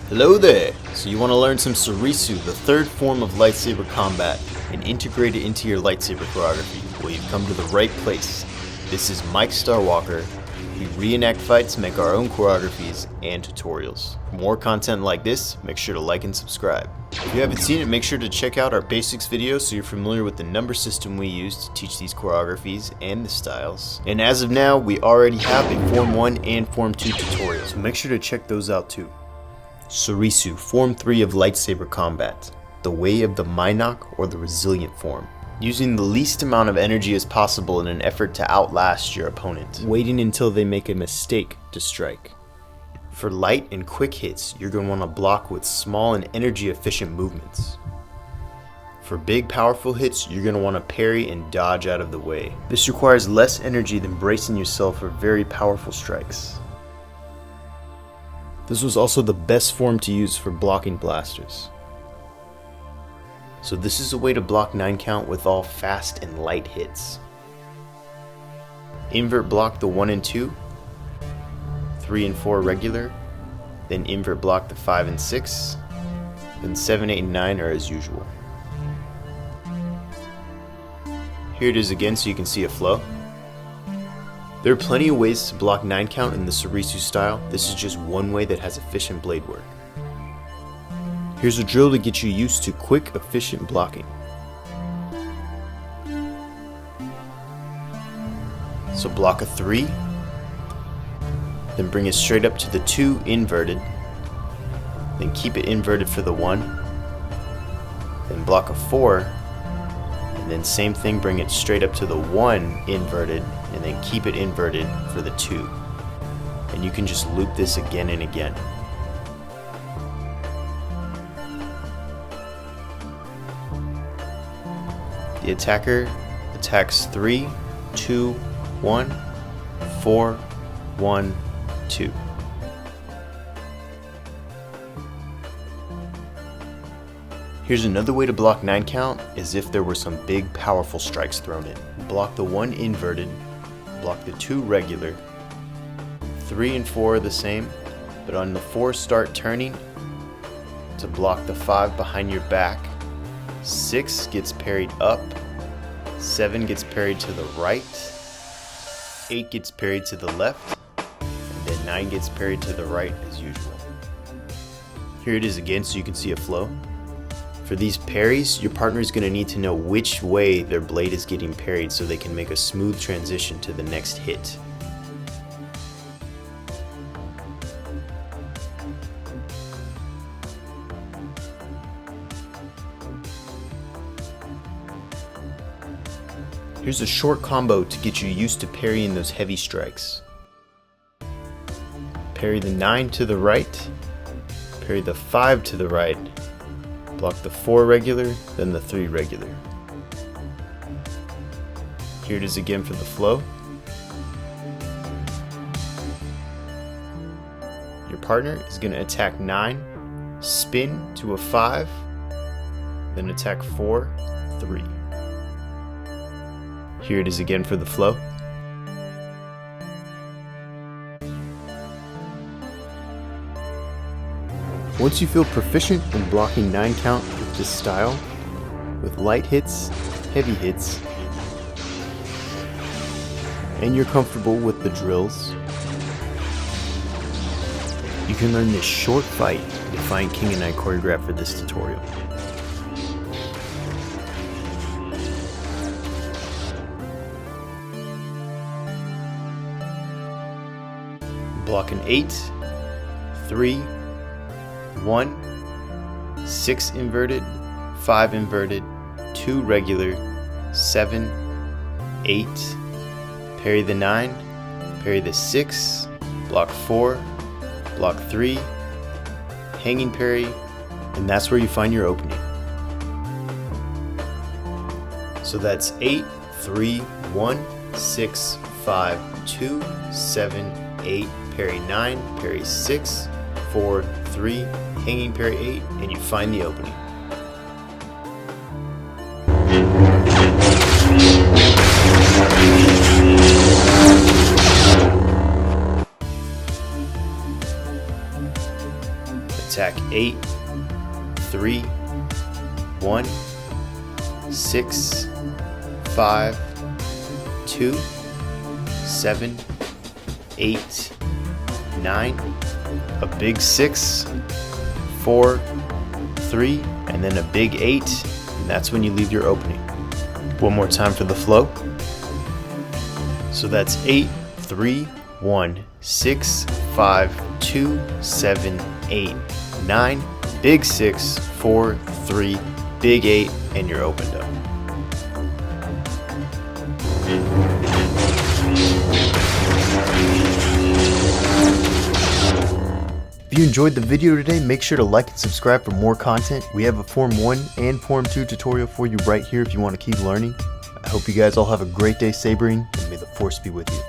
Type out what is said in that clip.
Hello there! So you want to learn some Soresu, the third form of lightsaber combat, and integrate it into your lightsaber choreography? Well, you've come to the right place. This is Mike Starwalker. We reenact fights, make our own choreographies, and tutorials. For more content like this, make sure to like and subscribe. If you haven't seen it, make sure to check out our basics video so you're familiar with the number system we use to teach these choreographies and the styles. And as of now, we already have a Form 1 and Form 2 tutorials, so make sure to check those out too. Soresu, Form 3 of Lightsaber Combat, the way of the Minok or the resilient form. Using the least amount of energy as possible in an effort to outlast your opponent, waiting until they make a mistake to strike. For light and quick hits, you're going to want to block with small and energy efficient movements. For big powerful hits, you're going to want to parry and dodge out of the way. This requires less energy than bracing yourself for very powerful strikes. This was also the best form to use for blocking blasters. So this is a way to block 9 count with all fast and light hits. Invert block the 1 and 2, 3 and 4 regular, then invert block the 5 and 6, then 7, 8, and 9 are as usual. Here it is again so you can see a flow. There are plenty of ways to block 9 count in the Soresu style. This is just one way that has efficient blade work. Here's a drill to get you used to quick, efficient blocking. So block a 3, then bring it straight up to the 2 inverted, then keep it inverted for the 1, then block a 4, and then same thing, bring it straight up to the 1 inverted, and then keep it inverted for the 2. And you can just loop this again and again. The attacker attacks 3, 2, 1, 4, 1, 2. Here's another way to block 9 count, as if there were some big powerful strikes thrown in. Block the 1 inverted, block the 2 regular, 3 and 4 are the same, but on the 4 start turning to block the 5 behind your back, 6 gets parried up, 7 gets parried to the right, 8 gets parried to the left, and then 9 gets parried to the right as usual. Here it is again so you can see a flow. For these parries, your partner is going to need to know which way their blade is getting parried so they can make a smooth transition to the next hit. Here's a short combo to get you used to parrying those heavy strikes. Parry the 9 to the right, parry the 5 to the right, block the 4 regular, then the 3 regular. Here it is again for the flow. Your partner is going to attack 9, spin to a 5, then attack 4, 3. Here it is again for the flow. Once you feel proficient in blocking 9 count with this style, with light hits, heavy hits, and you're comfortable with the drills, you can learn this short fight to find King and I choreographed for this tutorial. Block an 8, 3, 1, 6 inverted, 5 inverted, 2 regular, 7, 8, parry the 9, parry the 6, block 4, block 3, hanging parry, and that's where you find your opening. So that's 8, 3, 1, 6, 5, 2, 7, 8, parry 9, parry 6, 4, 3, hanging parry 8, and you find the opening. Attack 8, 3, 1, 6, 5, 2, 7, 8, 9, a big 6, 4, 3, and then a big 8, and that's when you leave your opening. One more time for the flow. So that's 8, 3, 1, 6, 5, 2, 7, 8, 9, big 6, 4, 3, big 8, and you're opened up. If you enjoyed the video today, make sure to like and subscribe for more content. We have a Form 1 and Form 2 tutorial for you right here if you want to keep learning. I hope you guys all have a great day sabering, and may the Force be with you.